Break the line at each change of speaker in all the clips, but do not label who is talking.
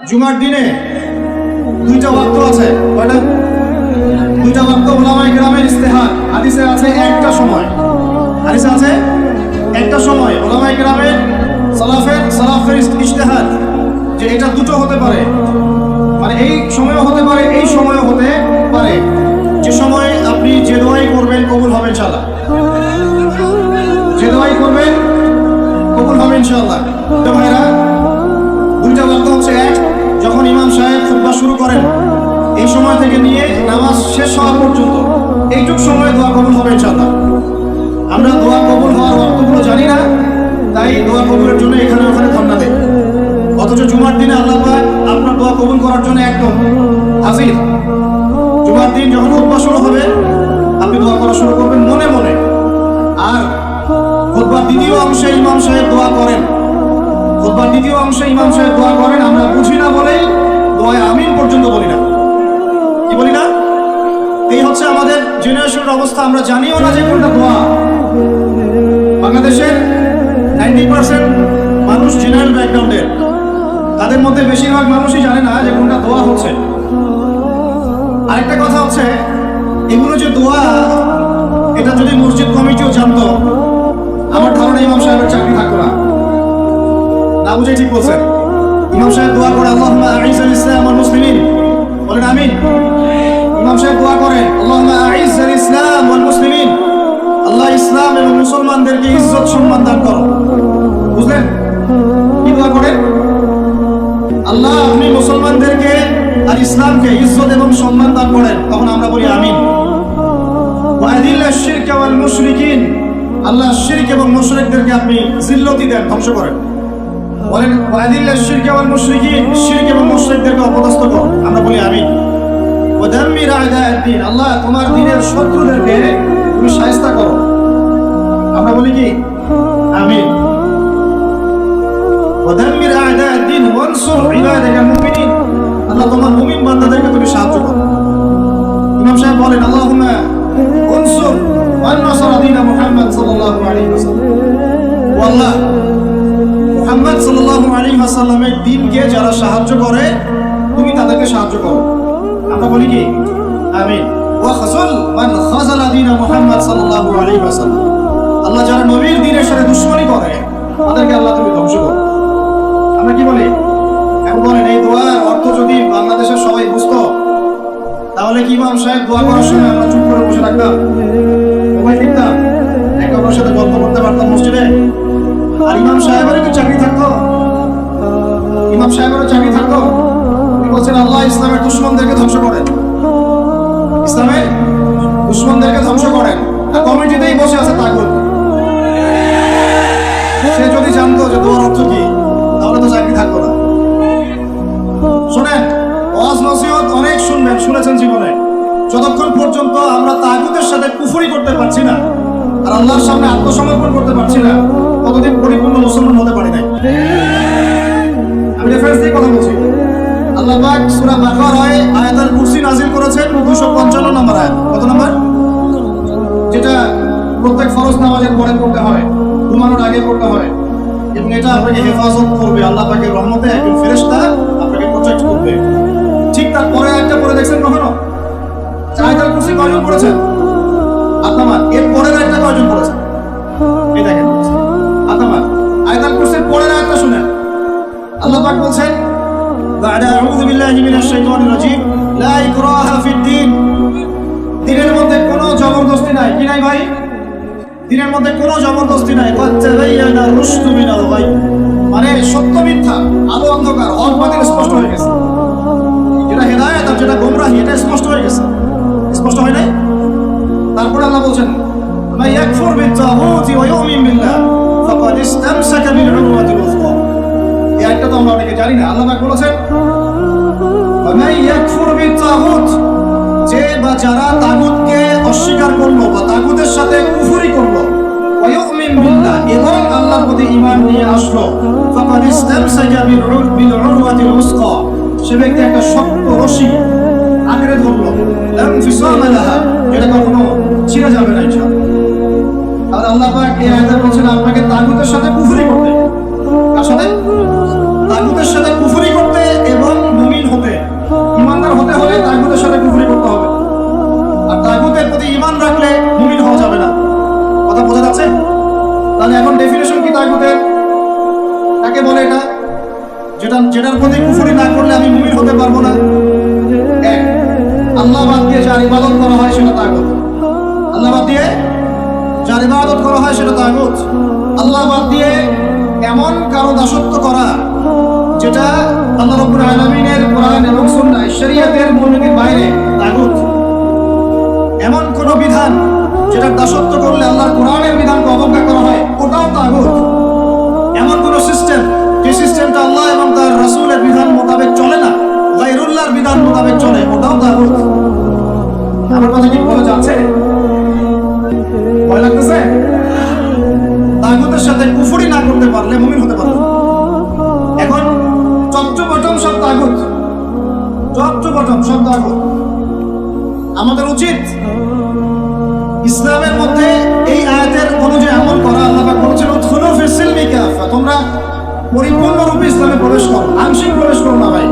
জুমার দিনে দুইটা ওয়াক্ত আছে। কয়টা? দুইটা ওয়াক্ত। উলামায়ে কেরামের ইস্তেহাদ, হাদিসে আছে একটা সময়, হাদিসে আছে একটা সময়। উলামায়ে কেরামের সালাফের ইজতিহাদ যে এটা দুটো হতে পারে, মানে এই সময়ও হতে পারে, এই সময়ও হতে পারে। যে সময় আপনি যে দোয়াই করবেন কবুল হবে ইনশাআল্লাহ, যে দোয়াই করবেন কবুল হবে ইনশাআল্লাহ। তো ভাইরা, দুইটা ওয়াক্ত হচ্ছে এক, যখন ইমাম সাহেব খুতবা শুরু করেন এই সময় থেকে নিয়ে নামাজ শেষ হওয়া পর্যন্ত এইটুক সময় দোয়া কবুল হবে ইনশাআল্লাহ। আমরা দোয়া কবুল হওয়ার ওয়াক্তগুলো জানি না, তাই দোয়া কবুলের জন্য এখানে ওখানে ধর্ণা দেয়। অথচ জুমার দিনে আল্লাহ পাক আপনার দোয়া কবুল করার জন্য একদম হাজির। জুমার দিন যখন খুতবা শুরু হবে আপনি দোয়া করা শুরু করবেন মনে মনে। আর খুতবার দ্বিতীয় অংশে ইমাম সাহেব দোয়া করেন, খুতবার দ্বিতীয় অংশে ইমাম সাহেব দোয়া করেন, আমরা বুঝি না বলেই দোয়ায় আমিন পর্যন্ত বলি না। কি বলি না? এই হচ্ছে আমাদের জেনারেশনের অবস্থা। আমরা জানিও না যে কোনটা দোয়া। বাংলাদেশের 90% মানুষ জেনারেল ব্যাকগ্রাউন্ডের, তাদের মধ্যে বেশিরভাগ মানুষই জানে না যে কোনটা দোয়া হচ্ছে। আরেকটা কথা হচ্ছে, এগুলো যে দোয়া, এটা যদি মসজিদ কমিটিও জানতো, আমার ধারণা ইমাম সাহেবের চাকরি থাকতো না। না বুঝে ঠিক বলছেন। ইমাম সাহেব দোয়া করে আল্লাহুম্মা আইজ্জিল ইসলাম ওয়াল মুসলিমিন, বলেন আমিন। ইমাম সাহেব দোয়া করেন আল্লাহুম্মা আইজ্জিল ইসলাম ওয়াল মুসলিমিন, আল্লাহ ইসলাম এবং মুসলমানদেরকে ইজ্জত সম্মান দান করো। বুঝলেন কি দোয়া করেন? আল্লাহ আপনি মুসলমানদেরকে আর ইসলামকে ইজ্জত এবং সম্মান দান করেন। তখন আমরা বলি আমিন। ওয়া আযিল্লাশ শিরকা ওয়াল মুশরিকিন, আল্লাহ শিরক এবং মুশরিকদেরকে আপনি জিল্লতি দেন, ধ্বংস করেন। বলেন ওয়া আযিল্লাশ শিরকা ওয়াল মুশরিকিন, শিরক এবং মুশরিকদেরকে অপদস্থ করো। আমরা বলি আমিন। ওয়া দাম্মির আ'দা'আদ-দ্বীন, আল্লাহ তোমার দ্বীনের শত্রুদেরকে তুমি শায়েস্তা করো। আমরা বলি কি? আমিন। ওয়া দাম্মির আ'দা'আদ-দ্বীন ওয়ানসুর ইবাদাকাল মুমিনিন, আল্লাহ তোমার মুমিন বান্দাদেরকে তুমি সাহায্য করো। ইমাম সাহেব বলেন আল্লাহুম্মা উনসুর মান নাসারা দীন মুহাম্মদ সাল্লাল্লাহু আলাইহি ওয়াসাল্লাম, ও আল্লাহ মুহাম্মদ সাল্লাল্লাহু আলাইহি ওয়াসাল্লামের দ্বীনকে যারা সাহায্য করে তুমি তাদেরকে সাহায্য করো। আমরা বলি কি? আমিন। ওয়া খাযুল মান খাযালা দীন মুহাম্মদ সাল্লাল্লাহু আলাইহি ওয়াসাল্লাম, আল্লাহ যারা নবীর দ্বীনের সাথে দুশমনি করে তাদেরকে আল্লাহ তুমি ধ্বংস করো। আমরা কি বলি? এখন বলেন এই দোয়ার অর্থ যদি বাংলাদেশের সবাই বুঝতো, তাহলে কি ইমাম সাহেব দোয়া করার সময় আমরা চুপ করে বসে থাকতাম, মোবাইল টিপতাম, একে অপরের সাথে গল্প করতে পারতাম মসজিদে? আর ইমাম সাহেবেরও কি চাকরি থাকতো? ইমাম সাহেবেরও চাকরি থাকতো? উনি বলছেন আল্লাহ ইসলামের দুশমনদেরকে ধ্বংস করেন, ইসলামের দুশমনদেরকে ধ্বংস করেন। আর কমিটিতেই বসে আছে তাগুত। সে যদি জানতো যে দোয়ার অর্থ কি, তাহলে তো চাকরি থাকতো না। শোনেন, ওয়াজ নসিহত অনেক শুনবেন, শুনেছেন জীবনে, যতক্ষণ পর্যন্ত আমরা তাগুতের সাথে কুফরি করতে পারছি না আর আল্লাহর সামনে আত্মসমর্পণ করতে পারছি না, ততদিন পরিপূর্ণ মুসলমান হতে পারি নাই। আমি রেফারেন্স দিয়ে কথা বলছি। আল্লাহ পাক সূরা বাকারায় আয়াতুল কুরসি নাযিল করেছেন 255 নম্বর আয়াত। কত নম্বর? যেটা প্রত্যেক ফরজ নামাজের পরে পড়তে হয়, ঘুমানোর আগে পড়তে হয়, এবং এটা আপনাকে হেফাজত করবে। আল্লাহ পাকের রহমতে একজন ফেরেশতা আপনাকে প্রোটেক্ট করবে। ঠিক তার পরে একটা পড়ে দেখছেন কখনো? আয়াতুল কুরসি কয়জন পড়েছেন? আপনার এর পরের একটা কয়জন পড়েছেন? এই দেখেন আপনার আয়াতুল কুরসির পরের আয়াতটা শুনেন। আল্লাহ পাক বলছেন বা'দা আউযু বিল্লাহি মিনাশ শাইতানির রাজীম লা ইকরাহা ফিদ-দীন, দ্বীনের মধ্যে কোনো জবরদস্তি নাই। কি নাই ভাই? দ্বীনের মধ্যে কোনো জবরদস্তি নাই। ক্বাদ তাবায়্যানা রুশদু মিনাল গায়, মানে সত্য মিথ্যা, আলো অন্ধকার, হক বাতিল স্পষ্ট হয়ে গেছে। যেটা হেদায়েত আর যেটা গোমরাহি এটা স্পষ্ট হয়ে গেছে। স্পষ্ট হয় নাই? তারপরে আল্লাহ বলছেন মান ইয়াকফুর বিত-তাগুতি ওয়া ইউমিন বিল্লাহ ফাকাদ ইসতামসাকা বিল উরওয়াতিল উযকা। এই আয়াতটা তো আমরা অনেকে জানি না। আল্লাহ পাক বলেছেন মান ইয়াকফুর বিত-তাগুত, যে বা যারা তাগুতকে অস্বীকার করলো বা তাগুতের সাথে কুফরি করলো, ওয়া ইউমিন বিল্লাহ, এবং আল্লাহর প্রতি ঈমান নিয়ে আসলো, ফাকাদ ইসতামসাকা বিল উরওয়াতিল উযকা, সে ব্যক্তি একটা শক্ত রশি আঁকড়ে ধরলো, লাম ফিসালা লাহা, যেটা কখনো ছিঁড়ে যাবে না ইনশাআল্লাহ। আর আল্লাহ পাক এই আয়াতে বলেছেন আপনাকে তাগুতের সাথে কুফরি করতে, কার সাথে? তাগুতের সাথে কুফরি করতে এবং এটার প্রতি কুফরি না করলে আমি মুমিন হতে পারবো না। এক, আল্লাহ বাদ দিয়ে যার ইবাদত করা হয় সেটা তাগুত। আল্লাহ বাদ দিয়ে যার ইবাদত করা হয় সেটা তাগুত। আল্লাহ বাদ দিয়ে এমন কারো দাসত্ব করা যেটা আল্লাহ রাব্বুল আলামিনের কোরআন এবং সুন্নাহ শরীয়তের মূলনীতির বাইরে, তাগুত। এমন কোন বিধান যেটা দাসত্ব করলে আল্লাহর কোরআনের বিধানকে অবজ্ঞা করা হয়, ওটাও তাগুত। এমন কোন সিস্টেম যে সিস্টেমটা আল্লাহ এবং তার রাসূলের বিধান মোতাবেক চলে না, গায়রুল্লাহর বিধান মোতাবেক চলে, ওটাও তাগুত। আমার কথা কি বলা যাচ্ছে? ভয় লাগতেছে? তাগুতের সাথে কুফরি না করতে পারলে মুমিন হতে পারবে। এখন চট্টবটম সব তাগুত, চট্টবটম সব তাগুত। আমাদের উচিত ইসলামের মধ্যে এই আয়াতের অনুযায়ী আমল করা। আল্লাহ পাক বলেছেন উদখুলু ফিস সিলমি কাফা, তোমরা পরিপূর্ণরূপে ইসলামে প্রবেশ করো, আংশিক প্রবেশ করো না ভাই।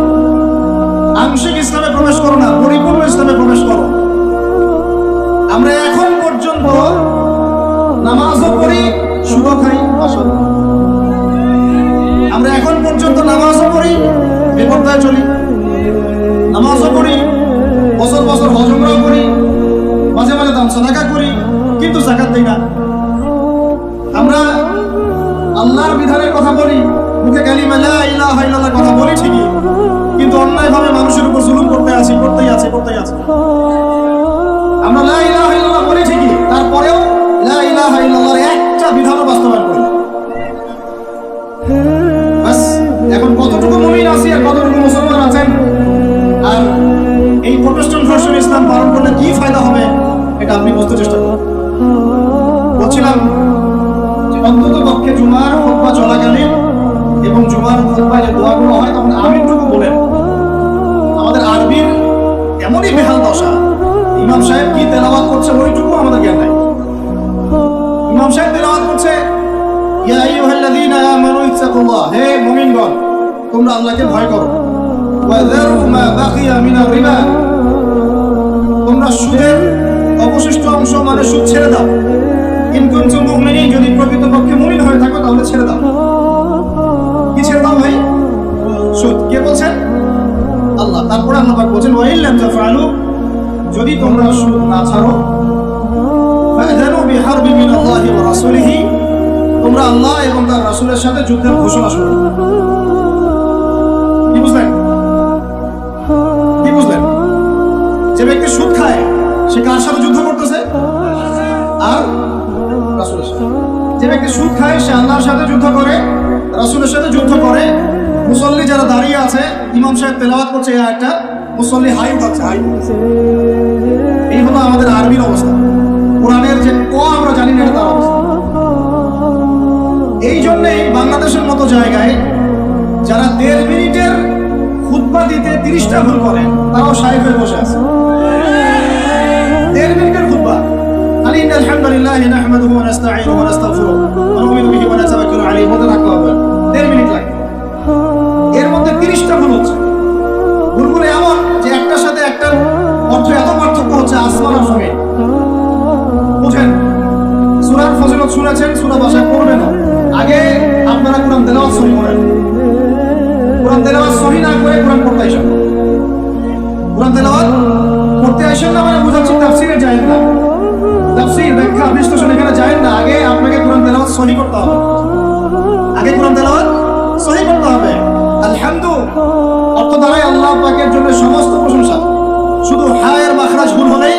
আংশিক ইসলামে প্রবেশ করো না, পরিপূর্ণ ইসলামে প্রবেশ করো। আমরা এখন পর্যন্ত নামাজও পড়ি, সুদও খাই, আমরা এখন পর্যন্ত নামাজও পড়ি, বেপরদায় চলি, নামাজও পড়ি, বছর বছর হজ উমরাও করি, মাঝে মাঝে দান সাদাকা করি, কিন্তু যাকাত দেই না। আমরা আল্লাহর বিধানের কথা বলি, মুখে কালিমা লা ইলাহা ইল্লাল্লাহর কথা বলি ঠিকই, কিন্তু অন্যায়ভাবে মানুষের উপর জুলুম করতেই আছি। আমরা লা ইলাহা ইল্লাল্লাহ বলি ঠিকই, তারপরেও লা ইলাহা ইল্লাল্লাহর একটা বিধানও বাস্তবায়ন করি না। বাস, এখন কতটুকু মুমিন আছি আর কতটুকু মুসলমান আছেন, আর এই প্রোটেস্ট্যান্ট ভার্সন ইসলাম পালন করলে কি ফায়দা হবে এটা আপনি বুঝতে চেষ্টা করুন। বলছিলাম যে অন্তত পক্ষে জুমার খুতবা চলাকালীন এবং জুমার খুতবায় যে দোয়াগুলো হয় তখন আমিনটুকু বলেন। আমাদের আরবির এমনই বেহাল দশা, ইমাম সাহেব কি তেলাওয়াত করছে ওইটুকু আমাদের জ্ঞান নাই। ইমাম সাহেব তেলাওয়াত করছে ইয়া আইয়ুহাল্লাযীনা আমানু ইত্তাকুল্লাহ, হে মুমিনগণ তোমরা আল্লাহকে ভয় করো, ওয়া যারু মা বাকিয়া মিনার রিবা, তোমরা সুদের অবশিষ্ট অংশ মানে সুদ ছেড়ে দাও। ইন কুনতুম মুমিনিন, যদি প্রকৃতপক্ষে মুমিন হয়ে থাকো তাহলে ছেড়ে দাও। কি ছেড়ে দাও ভাই? সুদ। কে বলছেন? আল্লাহ। তারপরে আল্লাহ পাক বলেন ওয়া ইল্লাম তাফআলু, যদি তোমরা সুদ না ছাড়ো, ফাআযানু বিহারবি মিনাল্লাহি ওয়া রাসূলিহি, তোমরা আল্লাহ এবং তার রাসূলের সাথে যুদ্ধের ঘোষণা শুনো। কি বুঝলেন? কি বুঝলেন? যে ব্যক্তি সুদ খায় সে কার সাথে যুদ্ধ করতেছে? আর রাসূলের সাথে। যে ব্যক্তি সুদ খায় সে আল্লাহর সাথে যুদ্ধ করে, রাসূলের সাথে যুদ্ধ করে। মুসল্লি যারা দাঁড়িয়ে আছে, ইমাম সাহেব তেলাওয়াত করছে এই আয়াতটা, মুসল্লি হাই উঠাচ্ছে, হাই। এই হলো আমাদের আরবির অবস্থা। কোরআনের যে ক আমরা জানি না, এটা তার অবস্থা। এই জন্যই বাংলাদেশের মতো জায়গায় যারা 1.5 মিনিটের খুতবা দিতে 30টা ভুল করে তারাও শায়েখ হয়ে বসে আছে। 1.5 মিনিটের খুতবা, খালি ইন্নাল হামদুলিল্লাহি নাহমাদুহু ওয়া নাস্তাঈনুহু ওয়া নাস্তাগফিরুহু ওয়া নু'মিনু বিহি ওয়া নাতাওয়াক্কালু আলাইহি বলতে থাকতে হবে। 1.5 মিনিট লাগে, এর মধ্যে 30টা ভুল হচ্ছে। ভুলগুলো এমন যে একটার সাথে একটার অর্থ এত পার্থক্য হচ্ছে আসমান আর জমিন। বুঝেন? সূরার ফজিলত শুনেছেন, সূরা ভাষায় পড়বেন না। আগে আপনারা কোরআন তেলাওয়াত সহি করেন। কোরআন তেলাওয়াত সহি না করে কোরআন পড়তে আসেন। কোরআন তেলাওয়াত পড়তে আসেন না মানে বুঝাচ্ছি তাফসীরে যায়েন না, তাফসীর ব্যাখ্যা বিশ্লেষণ এখানে যায়েন না। আগে আপনাকে কোরআন তেলাওয়াত সহি করতে হবে। আগে কোরআন তেলাওয়াত সহি করতে হবে। আলহামদু অর্থ দ্বারাই আল্লাহ পাকের জন্য সমস্ত প্রশংসা। শুধু হায়ের মাখরাজ ভুল হলেই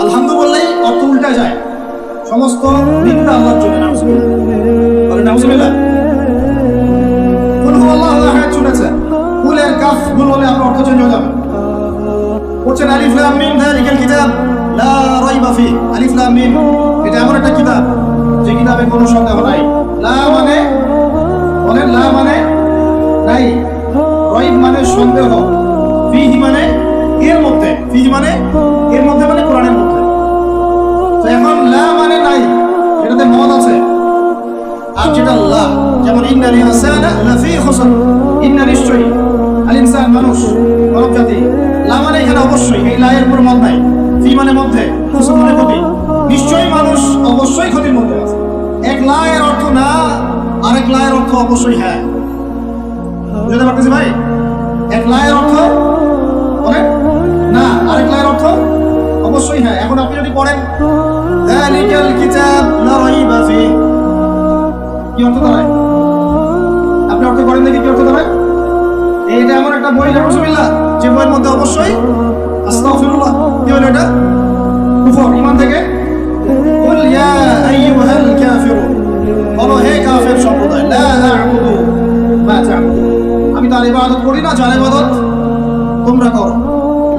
আলহামদু বললেই অর্থ উল্টা যায়। সমস্ত নিন্দা আল্লাহর জন্য। নাউজুবিল্লাহ। কুল হুয়াল্লাহু আহাদ শুনেছে, কুলের কাফ ভুল হলে আপনার অর্থ চেঞ্জ হয়ে যাবে। বলছেন আলিফ লাম মিম যালিকাল কিতাব লা রাইবা ফি। আলিফ লাম মিম এটা এমন একটা কিতাব যে কিতাবে কোনো সন্দেহ নাই। লা মানে বলেন, লা মানে নাই, রাইব মানে সন্দেহ, ফিহি মানে এর মধ্যে, ফিহি মানে এর মধ্যে মানে কোরআনের মধ্যে। তো এখন লা মানে নাই, এটাতে মদ আছে। আর যেটা লা, যেমন ইন্নাল ইনসানা লাফি খুসর, ইন্না নিশ্চয়ই, আল ইনসান মানুষ, মানব জাতি। লা মানে এখানে অবশ্যই, এই লা এর উপর মত নাই। ফি মানে মধ্যে, খুসর মানে ক্ষতি। নিশ্চয়ই মানুষ অবশ্যই ক্ষতির মধ্যে আছে। এক লা এর অর্থ না, আরেক লা এর অর্থ অবশ্যই হ্যাঁ। বুঝতে পারতেছি ভাই? এক লায়ের অর্থ বলেন না, আরেক লায়ের অর্থ অবশ্যই হ্যাঁ। এখন আপনি যদি পড়েন যালিকাল কিতাব লা রাইবা ফিহি, কি অর্থ দাঁড়ায়? আপনি অর্থ করেন দেখি কি অর্থ দাঁড়ায়? এইটা এমন একটা বই নাউজুবিল্লাহ, যে বইয়ের মধ্যে অবশ্যই আস্তাগফিরুল্লাহ, কি হলো এটা? কুফর, ঈমান থেকে। কুল ইয়া আইয়ুহাল কাফিরুন, বলো হে কাফের সম্প্রদায়, লা আ'বুদু মা তা'বুদুন, আমি তার ইবাদত করি না যার ইবাদত তোমরা করো।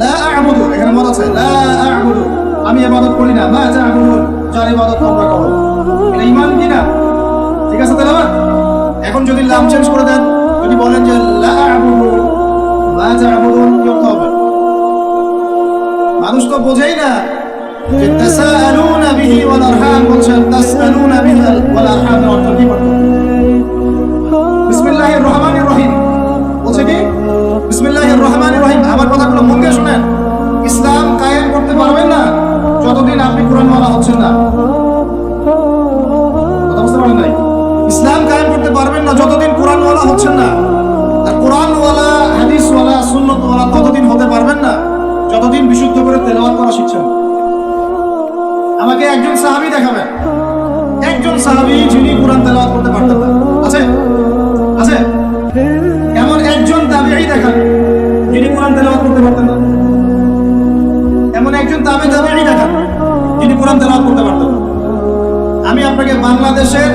লা আ'বুদু, এখানে মত আছে, লা আ'বুদু, আমি ইবাদত করি না, মা তা'বুদুন, যার ইবাদত তোমরা করো। এটা ঈমান কি না? ঠিক আছে তেলাওয়াত। এখন যদি নাম চেঞ্জ করে দেন, যদি বলেন যে লা আ'বুদু মা তা'বুদুন, কি অর্থ হবে? মানুষ তো বোঝেই না যে তাসাআলুনা বিহি ওয়াল আরহাম বলছেন, তাসআলুনা বিহি ওয়াল আরহাম এর অর্থ কি? বিসমিল্লাহির রহমানির রহিম বলছে কি? বিসমিল্লাহির রহমানির রহিম। আমার কথাগুলো মন দিয়ে শুনেন। ইসলাম কায়েম করতে পারবেন না যতদিন আপনি কোরআনওয়ালা হচ্ছেন না। কথা বুঝতে পারেন নাই? ইসলাম কায়েম করতে পারবেন না যতদিন কোরআনওয়ালা হচ্ছেন না। আর কোরআনওয়ালা, হাদিসওয়ালা, সুন্নতওয়ালা ততদিন হতে পারবেন না যতদিন বিশুদ্ধ করে তেলাওয়াত করা শিখছেন। আমাকে একজন সাহাবী দেখাবেন, একজন সাহাবী যিনি কোরআন তেলাওয়াত করতে পারতেন না। আছে? আছে? এমন একজন তাবেঈ দেখান যিনি কোরআন তেলাওয়াত করতে পারতেন না। এমন একজন তাবেঈ দেখান যিনি কোরআন তেলাওয়াত করতে পারতেন না। আমি আপনাকে বাংলাদেশের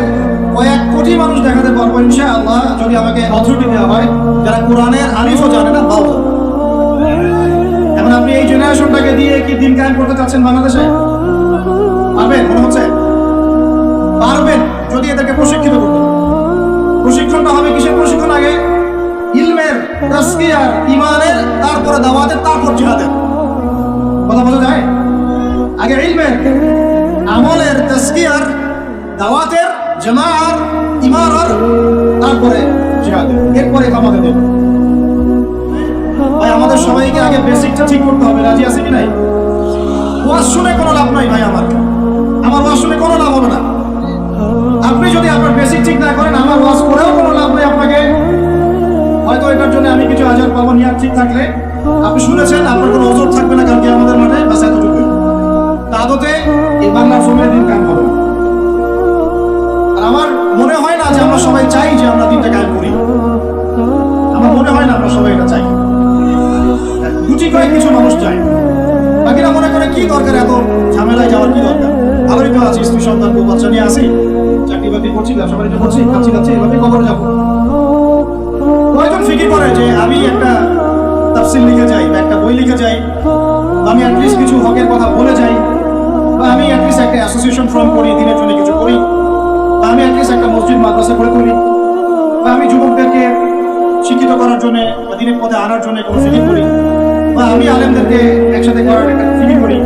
কয়েক কোটি মানুষ দেখাতে পারবো ইনশাআল্লাহ, যদি আমাকে অথরিটি দেওয়া হয়, যারা কোরআনের আলিফও জানে না, বাও জানে। এখন আপনি এই জেনারেশনটাকে দিয়ে কি দিন কায়েম করতে চাচ্ছেন বাংলাদেশে? পারবেন? মনে হচ্ছে পারবেন যদি এদেরকে প্রশিক্ষিত করতে পারেন। প্রশিক্ষণটা হবে কিসের প্রশিক্ষণ? আগে ইলমের, তাজকিয়ার, ঈমানের, তারপরে দাওয়াতের, তারপর জিহাদের। কথা বলা যায়? আগে ইলমের, আমলের, তাজকিয়ার, দাওয়াতের, জামাআর, ইমারার, তারপরে জিহাদের, এরপরে কামাতে দেব। ভাই আমাদের সবাইকে আগে বেসিকটা ঠিক করতে হবে। রাজি আছে কি নাই? ওয়াজ শুনে কোনো লাভ নাই ভাই, আমার ওয়াজ শুনে কোনো লাভ হবে না। আপনি যদি আপনার বেসিক ঠিক না করেন, আমার ওয়াজ করেও কোনো লাভ নেই আপনাকে। হয়তো এটার জন্য আমি কিছু আজার পাবো, নিয়াত ঠিক থাকলে। আপনি শুনেছেন, আপনার কোনো ওজোর থাকবে না কালকে আমাদের মাঠে, বাস এতটুকুই। তা আদতে এই বাংলার জমিনে দিন কায়েম হবে। আর আমার মনে হয় না যে আমরা সবাই চাই যে আমরা দিনটা কায়েম করি। আমার মনে হয় না আমরা সবাই এটা চাই। গুটি কয়েক কিছু মানুষ চায়, বাকিরা মনে করে কি দরকার এত ঝামেলায় যাওয়ার, কি দরকার? ভালোই তো আছি, স্ত্রী সন্তান বউ বাচ্চা নিয়ে আসি, চাকরি বাকরি করছি, ব্যবসা বাণিজ্য করছি, খাচ্ছি, এভাবে কবরে যাবো। কয়েকজন ফিকির করে যে আমি একটা তাফসীর লিখে যাই, বা একটা বই লিখে যাই, বা আমি অ্যাটলিস্ট কিছু হকের কথা বলে যাই, বা আমি অ্যাটলিস্ট একটা অ্যাসোসিয়েশন ফর্ম করি, দিনের জন্য কিছু করি, বা আমি অ্যাটলিস্ট একটা মসজিদ মাদ্রাসা করে তুলি, বা আমি যুবকদেরকে শিক্ষিত করার জন্য বা দিনের পথে আনার জন্য কোনো ফিকির করি, বা আমি আলেমদেরকে একসাথে করার একটা ফিকির করি।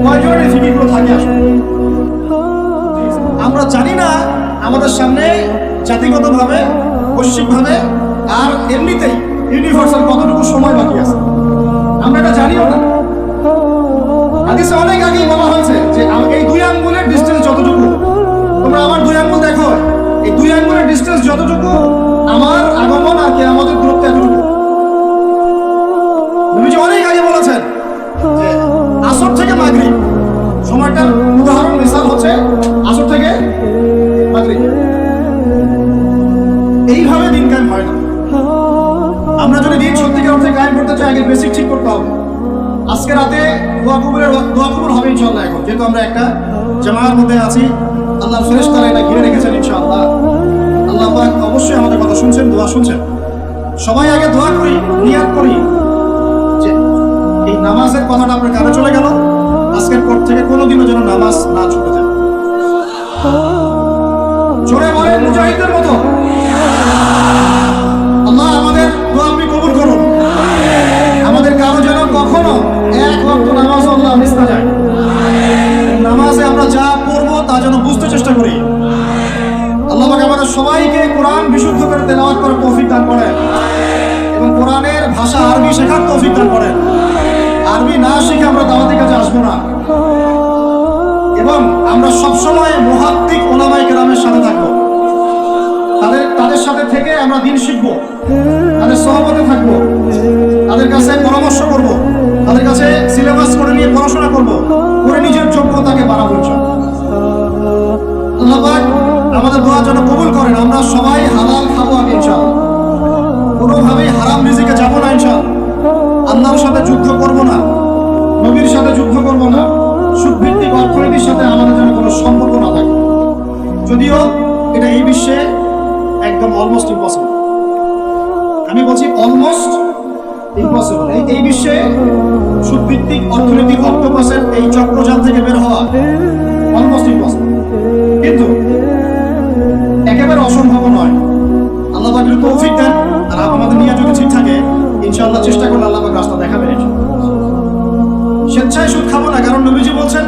কয়জনের এই ফিকিরগুলো থাকে আসলে? আমরা জানি না আমাদের সামনে জাতিগতভাবে, বৈশ্বিকভাবে, আর এমনিতেই ইউনিভার্সাল কতটুকু সময় বাকি আছে, আমরা এটা জানিও না। হাদিসে অনেক আগেই বলা হয়েছে যে এই দুই আঙ্গুলের ডিস্টেন্স যতটুকু, তোমরা আমার দুই আঙ্গুল দেখো, এই দুই আঙ্গুলের ডিস্টেন্স যতটুকু, আমার আগমন আর কিয়ামতের দূরত্ব এতটুকু। নবীজি অনেক আগে বলেছেন যে আসর থেকে মাগরিব, সময়টার উদাহরণ মিসাল হচ্ছে আসর থেকে মাগরিব। এইভাবে দিন কায়েম হয় না। আমরা যদি দিন সত্যিকার অর্থে কায়েম করতে চাই, আগে বেসিক ঠিক করতে হবে। আজকে রাতে দোয়া কবুল হবে ইনশাআল্লাহ। এখন যেহেতু আমরা একটা জামাতের মধ্যে আছি, আল্লাহর ফেরেশতারা এটা ঘিরে রেখেছেন ইনশাআল্লাহ। আল্লাহ পাক অবশ্যই আমাদের কথা শুনছেন, দোয়া শুনছেন। সবাই আগে দোয়া করি, নিয়াত করি যে এই নামাজের কথাটা আপনার কানে চলে গেল, আজকের পর থেকে কোনোদিনও যেন নামাজ না ছুটে যায়। জোরে বলেন মুজাহিদের মতো। আল্লাহ আমাদের দোয়া আপনি কবুল করুন। আমাদের কারো যেন কখনো এক ওয়াক্ত নামাজ আল্লাহ মিস না যায়। নামাজে আমরা যা পড়বো তা যেন বুঝতে চেষ্টা করি। আল্লাহ পাক আমাদের সবাইকে কোরআন বিশুদ্ধ করে তেলাওয়াত করার তৌফিক দান করেন, এবং কোরআনের ভাষা আরবি শেখার তৌফিক দান করেন। আরবি না শিখে আমরা দাওয়াতের কাছে আসবো না, এবং আমরা সবসময় মুহাদ্দিক ওলামায়ে কেরামের সাথে থাকবো, তাদের সাথে থেকে আমরা দিন শিখবো, তাদের সহমতে থাকবো, তাদের কাছে পরামর্শ করব, তাদের কাছে সিলেবাস করে নিয়ে পড়াশোনা করব, করে নিজের যোগ্যতাকে বাড়াবো ইনশাআল্লাহ। আল্লাহ পাক আমাদের দোয়া যেন কবুল করেন। আমরা সবাই হালাল খাবো আগে ইনশাআল্লাহ, কোনোভাবেই হারাম রিজিকে যাবো না ইনশাআল্লাহ। আল্লাহর সাথে যুদ্ধ করব না, নবীর সাথে যুদ্ধ করব না, সুদভিত্তিক অর্থনীতির সাথে আমাদের যেন কোনো সম্পর্ক না থাকে। যদিও এটা এই বিশ্বে একদম অলমোস্ট ইম্পসিবল, আমি বলছি অলমোস্ট ইম্পসিবল। এই বিশ্বে সুদভিত্তিক অর্থনৈতিক অক্টোপাসের এই চক্রজাল থেকে বের হওয়া অলমোস্ট ইম্পসিবল, কিন্তু একেবারে অসম্ভব নয়। আল্লাহ পাক তৌফিক দেন, আর আমাদের নিয়ে যদি ঠিক থাকে ইনশাআল্লাহ চেষ্টা করলে আল্লাহ পাক রাস্তা দেখাবেন। স্বেচ্ছায় সুদ খাবো না, কারণ নবীজি বলছেন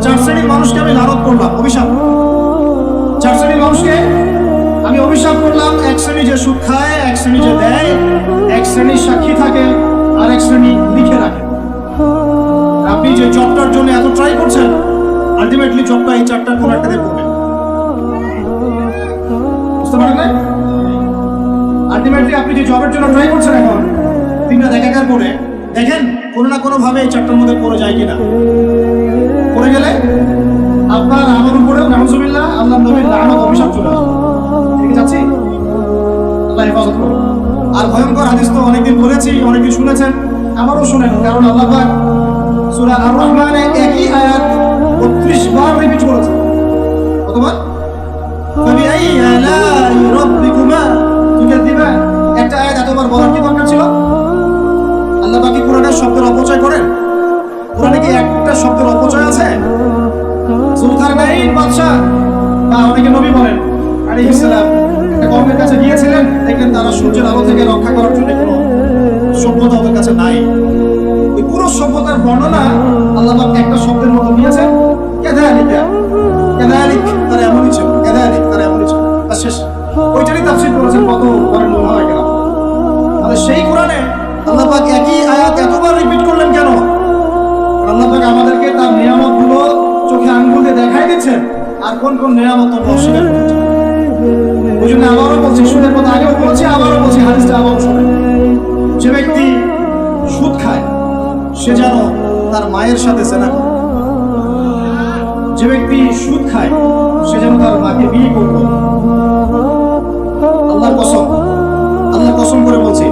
4 শ্রেণীর মানুষকে আমি লানত করলাম, অভিশাপ। 4 শ্রেণীর মানুষকে আমি অভিশাপ করলাম। 1 শ্রেণী যে সুদ খায়, 1 শ্রেণী যে দেয়, 1 শ্রেণী সাক্ষী থাকে, আর 1 শ্রেণী লিখে রাখে। আপনি যে জবটার জন্য এত ট্রাই করছেন, আলটিমেটলি জবটা এই 4টার কোন একটা দিয়ে করবেন, বুঝতে পারেন না? আলটিমেটলি আপনি যে জবের জন্য ট্রাই করছেন এখন 3টা দেখাকার করে দেখেন কোনো না কোনো ভাবে এই 4টার মধ্যে পড়ে যায় কিনা। পড়ে গেলে আপনার আমার উপরেও নাউজুবিল্লাহ আল্লাহ নবীর লানত অভিশাপ চলে আসবে। ঠিক যাচ্ছি, আল্লাহ হেফাজত করুন। আর ভয়ঙ্কর হাদিস তো অনেকদিন বলেছি, অনেকদিন শুনেছেন, আমারও শুনেন, কারণ আল্লাহ পাক সূরা আর রহমানে একই আয়াত 32 বার রিপিট করেছেন। কতবার? ফাবিআই আলাই রাব্বিকুমা তুকাযিবান। একটা আয়াত এতবার বলার কি দরকার ছিল? আল্লাহ পাক কি কোরআনের শব্দের অপচয় করেন? কোরআনে কি একটা শব্দের অপচয় আছে? যুলকারনাইন বাদশা বা অনেকে নবী বলেন আলাইহিস সালাম একটা কওমের কাছে গিয়েছিলেন, দেখলেন তারা সূর্যের আলো থেকে রক্ষা করার জন্য কোনো সভ্যতা ওদের কাছে নাই। ওই পুরো সভ্যতার বর্ণনা আল্লাহ পাক একটা শব্দের মতো দিয়েছেন, কাযালিকা। কাযালিক তারা এমনই ছিল, কাযালিক তারা এমনই ছিল, আর শেষ। ওইটারই তাফসীর করেছেন কত বরেণ্য ওলামায়ে। মানে সেই কোরআনে আল্লাহ পাক একই আয়াত এতবার রিপিট করলেন কেন? আল্লাহ পাক আমাদেরকে তার নিয়ামতগুলো চোখে আঙ্গুল দিয়ে দেখাই দিচ্ছেন, আর কোন কোন নিয়ামত অস্বীকার করছেন। ওই জন্য আবারও বলছি, সুদের কথা আগেও বলছি, আবারও বলছি, হাদিসটা আবারও শুনেন। যে ব্যক্তি সুদ খায় সে যেন তার মায়ের সাথে জেনা করে। যে ব্যক্তি সুদ খায় সে যেন তার মাকে বিয়ে করবে। আল্লাহর কসম, আল্লাহর কসম করে বলছি।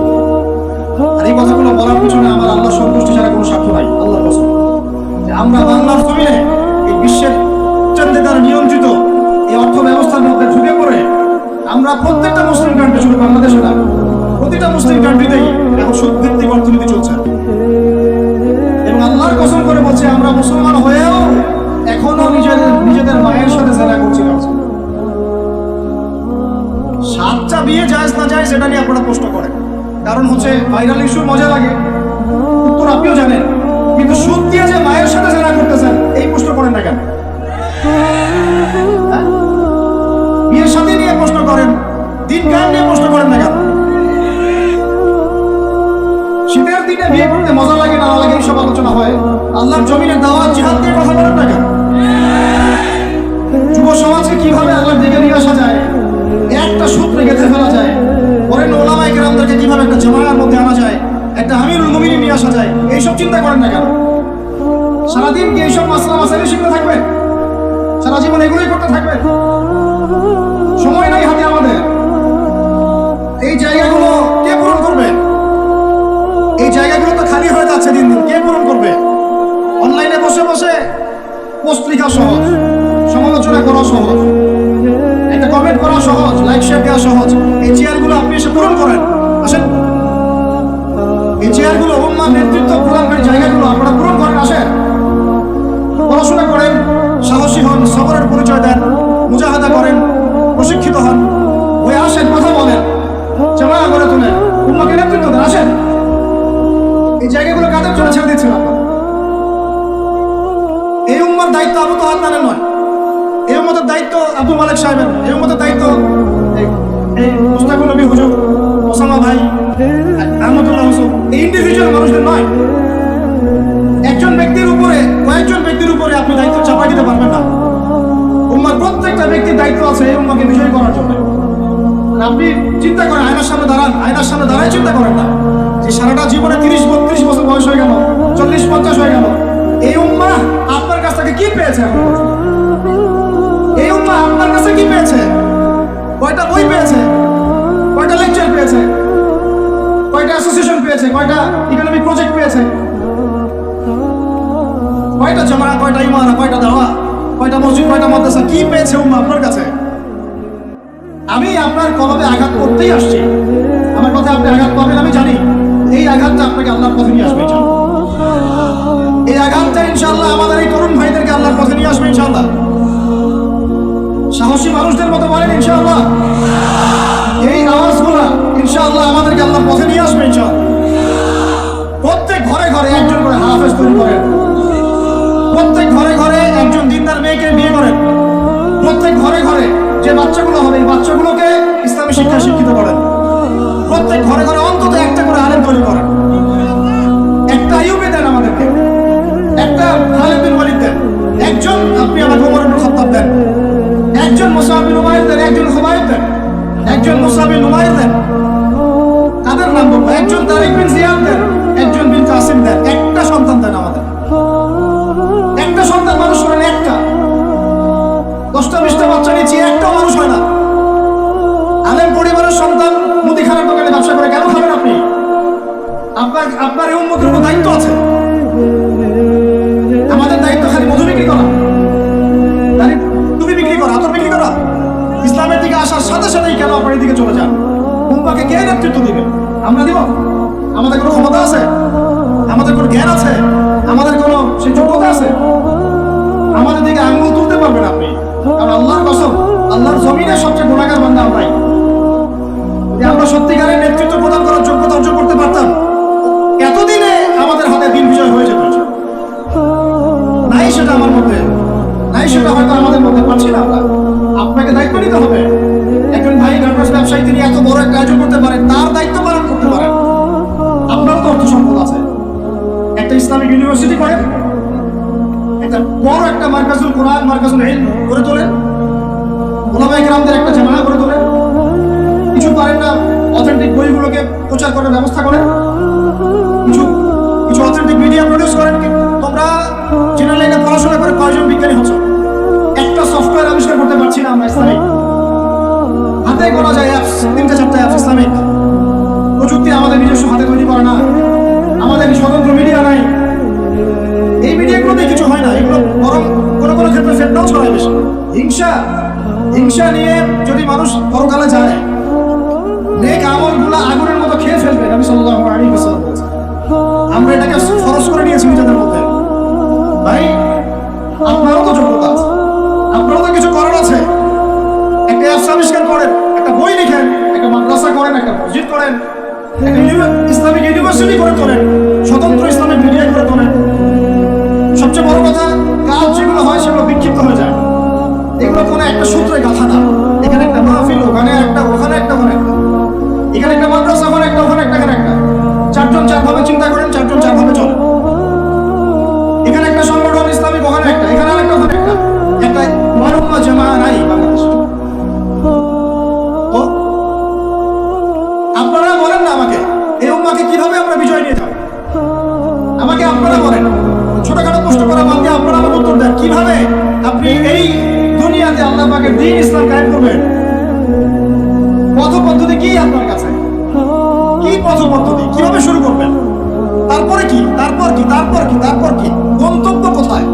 আর এই কথাগুলো বলার পিছনে আমার আল্লাহ সন্তুষ্টি ছাড়া কোনো স্বার্থ নাই। আল্লাহর কসম যে আমরা বাংলার জমিনে এই বিশ্বের দ্বারা নিয়ন্ত্রিত এই অর্থ ব্যবস্থার মধ্যে ঢুকে পড়ে আমরা প্রত্যেকটা মুসলিম কান্ট্রি, শুধু বাংলাদেশে না, প্রতিটা মুসলিম কান্ট্রিতেই এখন সুদভিত্তিক অর্থনীতি চলছে। এবং আল্লাহর কসম করে বলছে আমরা মুসলমান হয়েও এখনো নিজেদের মায়ের সাথে জেনা করছি। সাতটা বিয়ে জায়েজ না জায়েজ সেটা নিয়ে আপনারা প্রশ্ন করেন, কারণ হচ্ছে ভাইরাল ইস্যু, মজা লাগে, উত্তর আপনিও জানেন। কিন্তু সুদ দিয়ে যে মায়ের সাথে জেনা করতেছেন এই প্রশ্ন করেন না কেন? বিয়ের সাথে নিয়ে প্রশ্ন করেন, দিন কায়েম নিয়ে প্রশ্ন করেন না কেন? শীতের দিনে বিয়ে করতে মজা লাগে না লাগে এইসব আলোচনা হয়, আল্লাহর জমিনে দাওয়াত জিহাদ দিয়ে কথা বলেন না কেন? যুব সমাজকে কিভাবে আল্লাহর দিকে নিয়ে আসা যায়, একটা সূত্রে গেঁথে ফেলা যায়, বরেন ওলামায়ে কেরামদেরকে কিভাবে একটা জামায়ার মধ্যে আনা যায়, একটা আমিরুল মুমিনিন নিয়ে আসা যায়, এইসব চিন্তা করেন না কেন? সারাদিন কি এইসব মাসলা মাসাইল শিখতে থাকবেন? সারা জীবন এগুলোই করতে থাকবেন? সময় নাই হাতে আমাদের। এই জায়গাগুলো কে পূরণ করবে? এই জায়গাগুলো তো খালি হয়ে যাচ্ছে দিন দিন, কে পূরণ করবে? অনলাইনে বসে বসে পোস্ট লেখা সহজ, সমালোচনা করা সহজ, একটা কমেন্ট করা সহজ, লাইক শেয়ার দেওয়া সহজ। এই চেয়ারগুলো আপনি এসে পূরণ করেন, আসেন। এই চেয়ারগুলো উম্মার নেতৃত্ব প্রদানকারী জায়গাগুলো আপনারা পূরণ করেন, আসেন। পড়াশোনা করেন, সাহসী হন, সবরের পরিচয় দেন, মুজাহাদা করেন, প্রশিক্ষিত হন, হয়ে আসেন, কথা বলেন, জামায়া গড়ে তোলেন, উম্মাকে নেতৃত্ব দেন, আসেন। এই জায়গাগুলো কাদের জন্য ছেড়ে দিচ্ছেন আপনারা? এই উম্মার দায়িত্ব আবু তোহার নানের নয়, এই উম্মতের দায়িত্ব আব্দুল মালিক সাহেবের, এই উম্মতের দায়িত্ব এই মুস্তাকুল নবী হুজুর, ওসামা ভাই, আহমদুল্লাহ হুসুন, এই ইন্ডিভিজুয়াল মানুষদের নয়। একজন ব্যক্তির উপরে, কয়েকজন ব্যক্তির উপরে আপনি দায়িত্ব চাপাই দিতে পারবেন না। উম্মার প্রত্যেকটা ব্যক্তির দায়িত্ব আছে এই উম্মাকে বিজয়ী করার জন্য। আপনি চিন্তা করেন, আয়নার সামনে দাঁড়ান, আয়নার সামনে দাঁড়ায় চিন্তা করেন না যে সারাটা জীবনে 30-32 বছর বয়স হয়ে গেল, 40-50 হয়ে গেল, এই উম্মাহ আপনার কাছ থেকে কি পেয়েছে? এই উম্মাহ আপনার কাছে কি পেয়েছে? কয়টা বই পেয়েছে? কয়টা লেকচার পেয়েছে? কয়টা অ্যাসোসিয়েশন পেয়েছে? কয়টা ইকোনমিক প্রজেক্ট পেয়েছে? কয়টা জামায়া, কয়টা ইমারা, কয়টা দাওয়া, কয়টা মসজিদ, কয়টা মাদ্রাসা, কি পেয়েছে উম্মাহ আপনার কাছে? আমি আপনার কলবে আঘাত করতেই আসছি, আমার কথা আপনি আঘাত পাবেন আমি জানি। এই আঘাতটা আপনাকে আল্লাহর পথে নিয়ে আসবে ইনশাআল্লাহ। এই আঘাতটা ইনশাআল্লাহ আমাদের এই তরুণ ভাইদেরকে আল্লাহর পথে নিয়ে আসবে ইনশাআল্লাহ। সাহসী মানুষদের মতো বলেন ইনশাআল্লাহ। এই আওয়াজগুলো ইনশাআল্লাহ আমাদেরকে আল্লাহর পথে নিয়ে আসবে ইনশাআল্লাহ। প্রত্যেক ঘরে ঘরে একজন করে হাফেজ তৈরি করেন, প্রত্যেক ঘরে ঘরে একজন দিনদার মেয়েকে বিয়ে করেন, প্রত্যেক ঘরে ঘরে যে বাচ্চাগুলো হবে এই বাচ্চাগুলোকে ইসলামী শিক্ষা শিক্ষিত করেন, প্রত্যেক ঘরে ঘরে অন্তত একটা করে আলেম তৈরি করেন। একটা আইয়ুবে দেন আমাদেরকে, একটা খালিদ বিন ওয়ালিদ দেন, একজন আপনি আমাকে ওমর ইবনে খাত্তাব দেন, একজন মুসআব বিন উমাইর দেন, একজন খুবাইব দেন, একজন মুসআব বিন উমাইর দেন, কাদের নাম বলবো, একজন তারিক বিন জিয়াদ দেন, একজন বিন কাসিম দেন। একটা সন্তান দেন আমাদের, একটা সন্তান মানুষ করেন, একটা 10টা-20টা বাচ্চা নিচ্ছি, একটাও মানুষ হয় না। আলেম পরিবারের সন্তান মুদিখানার দোকানে ব্যবসা করে কেন খাবেন আপনি? আপনার এই উম্মতের উপর দায়িত্ব আছে। আমাদের দায়িত্ব খালি মধু বিক্রি করা, টুপি বিক্রি করা, আতর বিক্রি করা? ইসলামের দিকে আসার সাথে সাথেই কেন আপনার দিকে চলে যান? উম্মাকে কে নেতৃত্ব দিবে? আমরা দিব? আমাদের কোনো ক্ষমতা আছে? আমাদের কোনো জ্ঞান আছে? আমাদের কোনো সেই যোগ্যতা আছে? আমাদের দিকে আঙ্গুল তুলতে পারবেন আপনি? কারণ আল্লাহর কসম, আল্লাহর জমিনের সবচেয়ে গুনাহগার বান্দা আমরাই। যে আমরা সত্যিকারের নেতৃত্ব প্রদান করার যোগ্যতা অর্জন করতে পারতাম, এতদিনে আমাদের হাতে দিন বিজয় হয়ে যেত। নাই সেটা আমার মধ্যে, নাই সেটা হয়তো আমাদের মধ্যে পাচ্ছি না আমরা। আপনাকে দায়িত্ব নিতে হবে। একজন ভাই গার্মেন্টস ব্যবসায়ী, তিনি এত বড় একটা আয়োজন করতে পারেন, তার দায়িত্ব পালন করতে পারেন। আপনারও তো অর্থ সম্পদ আছে, একটা ইসলামিক ইউনিভার্সিটি করেন, একটা বড় একটা মার্কাজুল কোরআন, মার্কাজুল ইলম করে তোলেন, ওলামায়ে কেরামদের একটা জামানা করে তোলেন। কিছু পারেন না, অথেন্টিক বইগুলোকে প্রচার করার ব্যবস্থা করেন, কিছু কিছু অথেন্টিক মিডিয়া প্রডিউস করেন। তোমরা জেনারেল লাইনে পড়াশোনা করে কয়জন বিজ্ঞানী হচ্ছ? একটা সফটওয়্যার আবিষ্কার করতে পারছি না আমরা ইসলামিক, হাতে করা যায় অ্যাপস, 3-4টা অ্যাপস ইসলামিক প্রযুক্তি আমাদের নিজস্ব হাতে তৈরি করা না, আমাদের স্বতন্ত্র মিডিয়া নাই। এই মিডিয়াগুলো দিয়ে কিছু হয় না, এগুলো বরং কোনো কোনো ক্ষেত্রে ফেতনাও ছড়ায় বেশি। হিংসা নিয়ে যদি মানুষ পরকালে যায়, নেক আমলগুলো আগুনের মতো খেয়ে ফেলবে। নবী সাল্লাল্লাহু আলাইহি ওয়াসাল্লাম বলেছেন। আমরা এটাকে ফরজ করে নিয়েছি নিজেদের মধ্যে। ভাই, আপনারও তো যোগ্যতা আছে, আপনারও তো কিছু করার আছে। একটা অ্যাপস আবিষ্কার করেন, একটা বই লিখেন, একটা মাদ্রাসা করেন, একটা মসজিদ করেন, একটা ইসলামিক ইউনিভার্সিটি করে তোলেন, স্বতন্ত্র ইসলামিক মিডিয়া করে তোলেন। সবচেয়ে বড় কথা, কাজ যেগুলো হয় সেগুলো বিক্ষিপ্ত হয়ে যায়। এগুলো কোনো একটা সূত্রে গাঁথা না। এখানে একটা মাহফিল, ওখানে একটা, ওখানে একটা, ওখানে একটা, এখানে একটা মাদ্রাসা, ওখানে একটা, ওখানে একটা, এখানে একটা। 4জন 4ভাবে চিন্তা করেন, 4জন 4ভাবে চলেন। এখানে একটা সংগঠন ইসলামিক, ওখানে একটা, এখানে আরেকটা, ওখানে একটা। একটা মারুম্মা জামা নাই বাংলাদেশে। তো আপনারা বলেন না আমাকে, এই উম্মাকে কিভাবে আমরা বিজয় নিয়ে যাব? আমাকে আপনারা বলেন, ছোটখাটো প্রশ্ন করা বাদ দিয়ে আপনারা আমাকে উত্তর দেন। কিভাবে আপনি এই দুনিয়াতে আল্লাহ পাকের দ্বীন ইসলাম কায়েম করবেন? পথ পদ্ধতি কি আপনার কাছে? কি পথ পদ্ধতি? কিভাবে শুরু করবেন? তারপরে কি? তারপর কি? তারপর কি? তারপর কি? গন্তব্য কোথায়?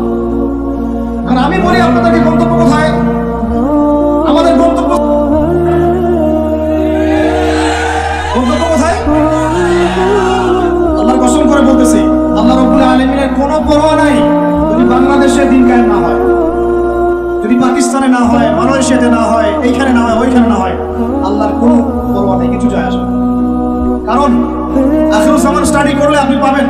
আর আমি বলি আপনাদেরকে, গন্তব্য কোথায়? আমাদের গন্তব্য কোথায়? আল্লাহর কসম করে বলতেছি, আল্লাহ রাব্বুল আলামিনের কোনো পরোয়া নাই যদি বাংলাদেশে দিন কায়েম না হয়, যদি পাকিস্তানে না হয়, মালয়েশিয়াতে না হয়, এইখানে না হয়, ওইখানে না হয়, আল্লাহর কোনো পরোয়া নেই, কিছু যায় আসে না। কারণ আখিরুজ জামান স্টাডি করলে আপনি পাবেন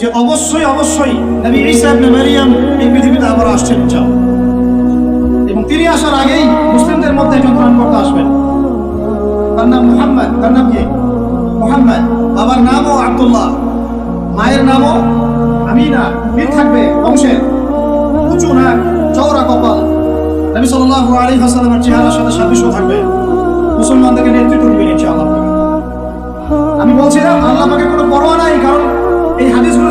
যে অবশ্যই অবশ্যই নবী ঈসা ইবনে মারইয়াম এই পৃথিবীতে আবার আসছেন ইনশাআল্লাহ, এবং তিনি আসার আগেই মুসলিমদের মধ্যে একজন ত্রাণকর্তা আসবেন। তার নাম মুহাম্মদ। তার নাম কি? মুহাম্মদ। বাবার নামও আব্দুল্লাহ, মায়ের নামও আমিনা। মিল থাকবে বংশের, উঁচু নাক, চওড়া কপাল, নবী সাল্লাল্লাহু আলাইহি ওয়াসাল্লামের চেহারার সাথে সাদৃশ্য থাকবে। মুসলমানদেরকে নেতৃত্ব দিবেন ইনশাআল্লাহ। আমি বলছিলাম আল্লাহ পাকে কোনো পরোয়া নাই, কারণ এই হাদিসগুলো